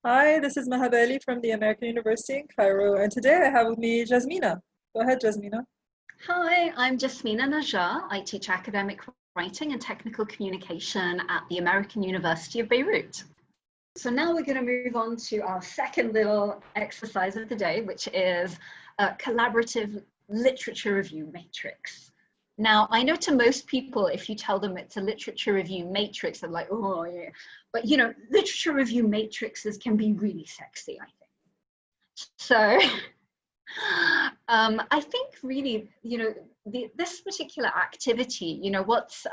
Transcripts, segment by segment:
Hi, this is Mahabeli from the American University in Cairo, and today I have with me Jasmina. Go ahead, Jasmina. Hi, I'm Jasmina Najjar. I teach academic writing and technical communication at the American University of Beirut. So now we're going to move on to our second little exercise of the day, which is a collaborative literature review matrix. Now, I know to most people, if you tell them it's a literature review matrix, they're like, oh, yeah. But, literature review matrices can be really sexy, I think. So I think really, this particular activity, what's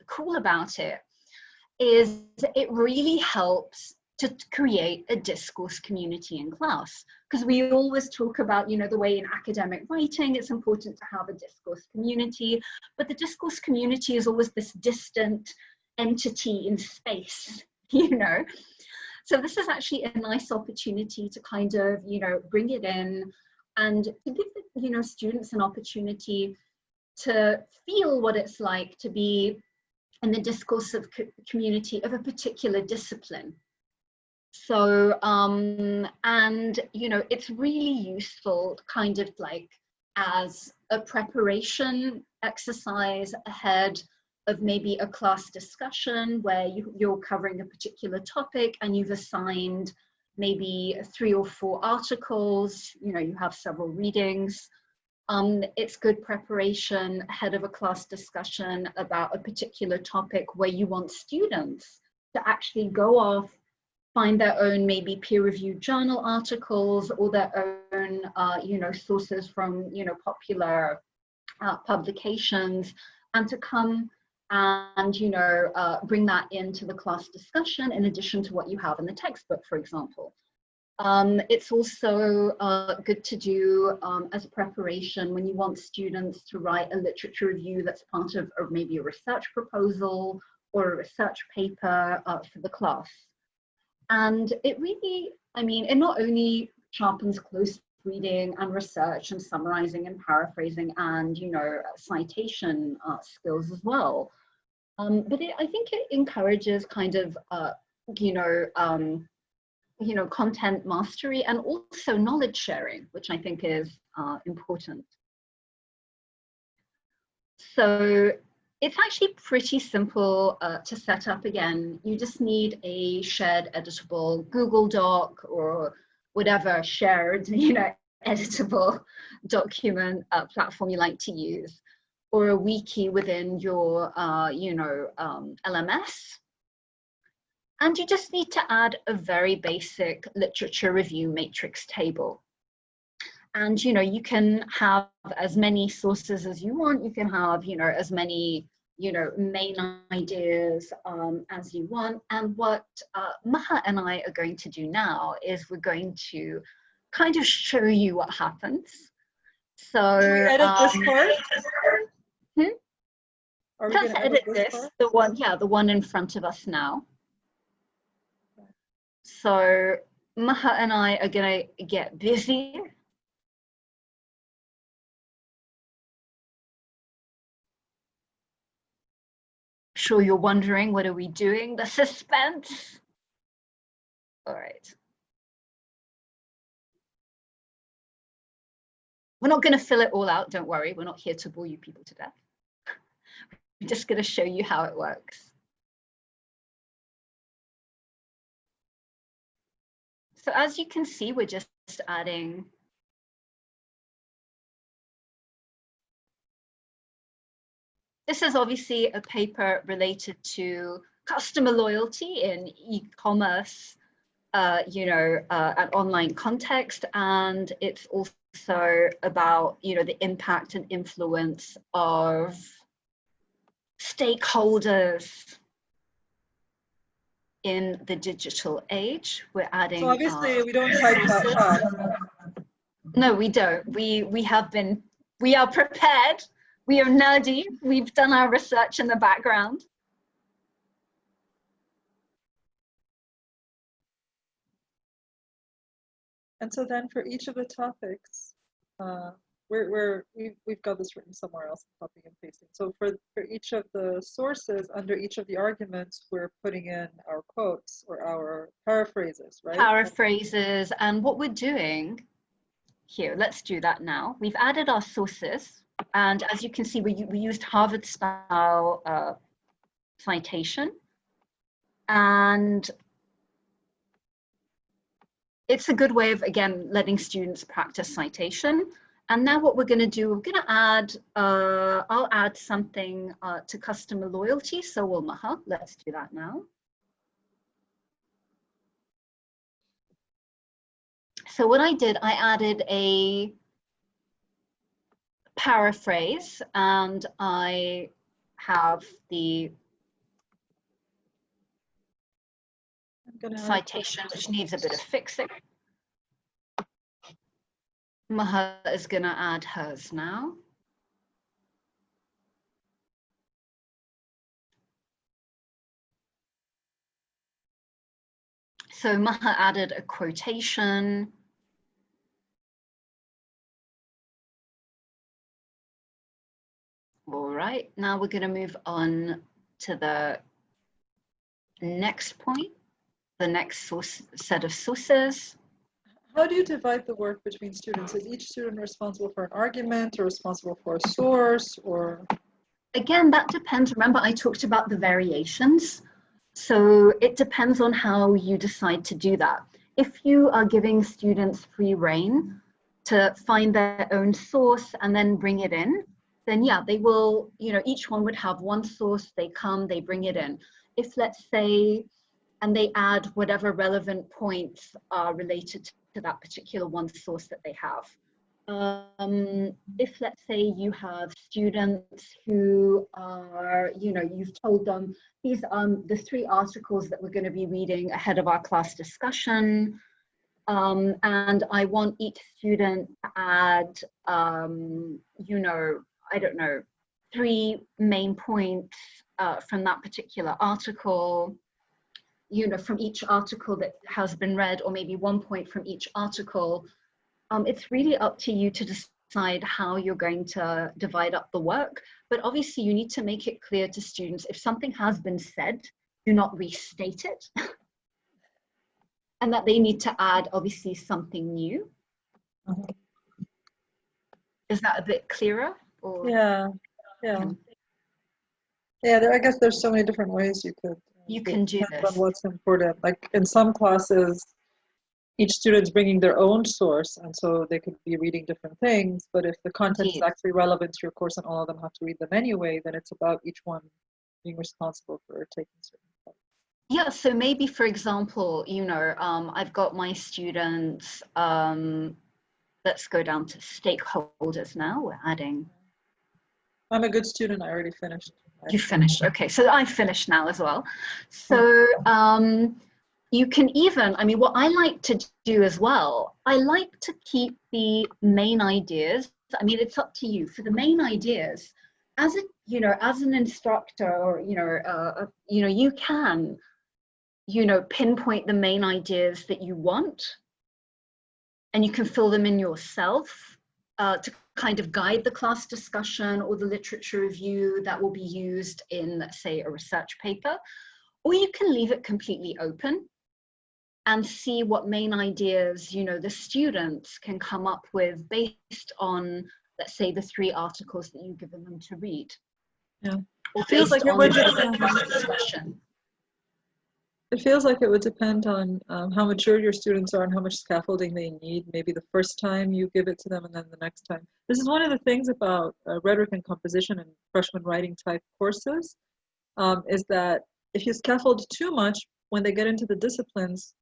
cool about it is it really helps to create a discourse community in class. Because we always talk about, the way in academic writing, it's important to have a discourse community, but the discourse community is always this distant entity in space, So this is actually a nice opportunity to kind of, bring it in and to give the, students an opportunity to feel what it's like to be in the discourse of community of a particular discipline. So, and, it's really useful kind of like as a preparation exercise ahead of maybe a class discussion where you're covering a particular topic and you've assigned maybe 3 or 4 articles, you have several readings. It's good preparation ahead of a class discussion about a particular topic where you want students to actually go off, find their own maybe peer-reviewed journal articles or their own, sources from, popular publications, and to come and, bring that into the class discussion in addition to what you have in the textbook, for example. It's also good to do as a preparation when you want students to write a literature review that's part of maybe a research proposal or a research paper for the class. And it really, it not only sharpens close reading and research and summarizing and paraphrasing and, citation skills as well. But I think it encourages kind of, content mastery and also knowledge sharing, which I think is important. So it's actually pretty simple to set up. Again, you just need a shared editable Google Doc or whatever shared, editable document platform you like to use, or a wiki within your, LMS. And you just need to add a very basic literature review matrix table. And, you can have as many sources as you want. You can have, as many, main ideas as you want. And what Maha and I are going to do now is we're going to kind of show you what happens. So Can we edit this part? Let's edit this, the one in front of us now. So Maha and I are going to get busy. Sure, you're wondering, what are we doing? The suspense. All right. We're not going to fill it all out. Don't worry. We're not here to bore you people to death. We're just going to show you how it works. So as you can see, we're just adding this is obviously a paper related to customer loyalty in e-commerce, an online context, and it's also about, the impact and influence of stakeholders in the digital age. We're adding. So obviously we don't type that fast. No, we don't. We are prepared. We are nerdy. We've done our research in the background. And so then for each of the topics, we've got this written somewhere else, copying and pasting. So for each of the sources, under each of the arguments, we're putting in our quotes or our paraphrases, right? Paraphrases. And what we're doing here, let's do that now. We've added our sources. And as you can see, we used Harvard style citation. And it's a good way of, again, letting students practice citation. And now what we're going to do, we're going to add, I'll add something to customer loyalty. So will Maha. Let's do that now. So what I did, I added a paraphrase, and I have the citation, which needs a bit of fixing. Maha is going to add hers now. So Maha added a quotation. All right, now we're going to move on to the next point, the next set of sources. How do you divide the work between students? Is each student responsible for an argument or responsible for a source, or? Again, that depends. Remember, I talked about the variations. So it depends on how you decide to do that. If you are giving students free rein to find their own source and then bring it in, then yeah, they will, each one would have one source, they come, they bring it in. If let's say, and they add whatever relevant points are related to that particular one source that they have. If let's say you have students who are, you've told them these are the 3 articles that we're going to be reading ahead of our class discussion, and I want each student to add, I don't know, 3 main points from that particular article, from each article that has been read, or maybe 1 point from each article. It's really up to you to decide how you're going to divide up the work. But obviously you need to make it clear to students, if something has been said, do not restate it. And that they need to add, obviously, something new. Is that a bit clearer? Or? Yeah. I guess there's so many different ways you can do this. On what's important. Like in some classes, each student's bringing their own source, and so they could be reading different things. But if the content is actually relevant to your course and all of them have to read them anyway, then it's about each one being responsible for taking certain parts. Yeah, so maybe, for example, I've got my students, let's go down to stakeholders now. We're adding. I'm a good student. I already finished. You finished. Okay, so I finished now as well. So you can even, what I like to do as well, I like to keep the main ideas. It's up to you. For the main ideas, as an instructor, or you can, pinpoint the main ideas that you want, and you can fill them in yourself to kind of guide the class discussion or the literature review that will be used in, let's say, a research paper. Or you can leave it completely open and see what main ideas, the students can come up with based on, let's say, the 3 articles that you've given them to read. Yeah. Or based on the discussion. It feels like it would depend on how mature your students are and how much scaffolding they need. Maybe the first time you give it to them, and then the next time. This is one of the things about rhetoric and composition and freshman writing type courses, is that if you scaffold too much, when they get into the disciplines,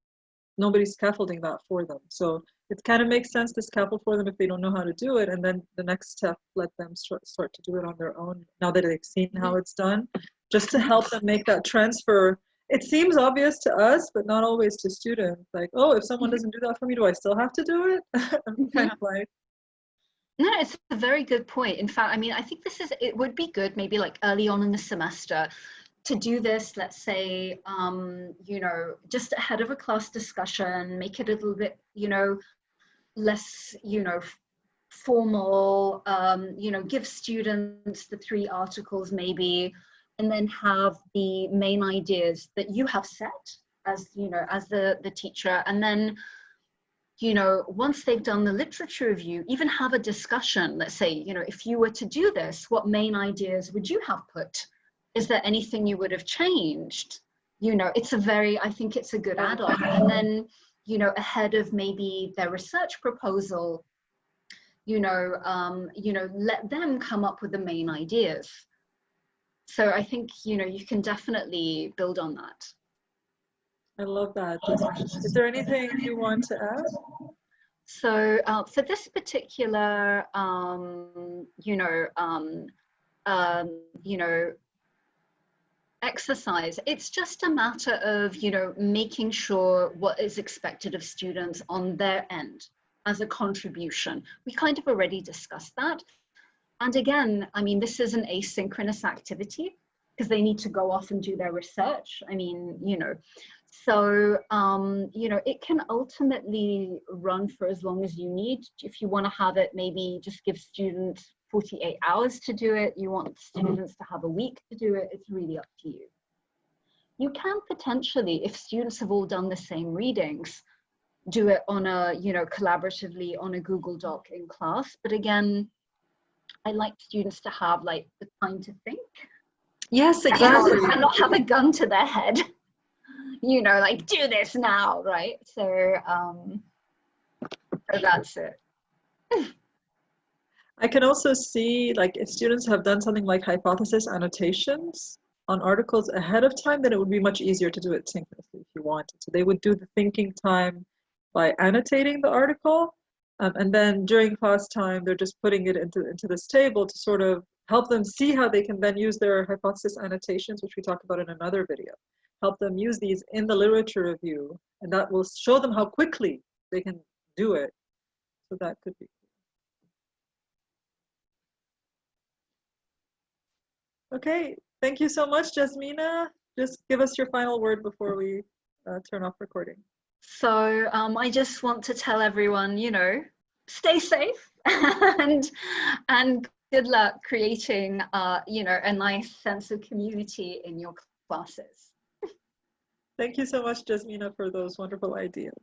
nobody's scaffolding that for them. So it kind of makes sense to scaffold for them if they don't know how to do it, and then the next step, let them start to do it on their own now that they've seen how it's done, just to help them make that transfer. It seems obvious to us, but not always to students. Like, oh, if someone doesn't do that for me, do I still have to do it? I'm kind of like. No, it's a very good point. In fact, I think it would be good maybe like early on in the semester to do this, let's say, just ahead of a class discussion, make it a little bit, less, formal, you know, give students the 3 articles maybe, and then have the main ideas that you have set as, you know, as the teacher. And then, you know, once they've done the literature review, even have a discussion. Let's say, you know, if you were to do this, what main ideas would you have put? Is there anything you would have changed? You know, it's a very, I think it's a good add-on. And then, you know, ahead of maybe their research proposal, you know, let them come up with the main ideas. So I think, you know, you can definitely build on that. I love that. Is there anything you want to add? So for this particular, you know, exercise, it's just a matter of, you know, making sure what is expected of students on their end as a contribution. We kind of already discussed that. And again, I mean, this is an asynchronous activity because they need to go off and do their research. I mean, you know, so, you know, it can ultimately run for as long as you need. If you want to have it, maybe just give students 48 hours to do it. You want students to have a week to do it. It's really up to you. You can potentially, if students have all done the same readings, do it on a, you know, collaboratively on a Google Doc in class. But again, I like students to have like the time to think. Yes, exactly. And not have a gun to their head. You know, like, do this now, right? So that's it. I can also see, like, if students have done something like hypothesis annotations on articles ahead of time, then it would be much easier to do it synchronously if you wanted. So they would do the thinking time by annotating the article, and then during class time, they're just putting it into this table to sort of help them see how they can then use their hypothesis annotations, which we talked about in another video. Help them use these in the literature review, and that will show them how quickly they can do it. So that could be cool. Okay, thank you so much, Jasmina. Just give us your final word before we turn off recording. So I just want to tell everyone, you know, stay safe and good luck creating, you know, a nice sense of community in your classes. Thank you so much, Jasmina, for those wonderful ideas.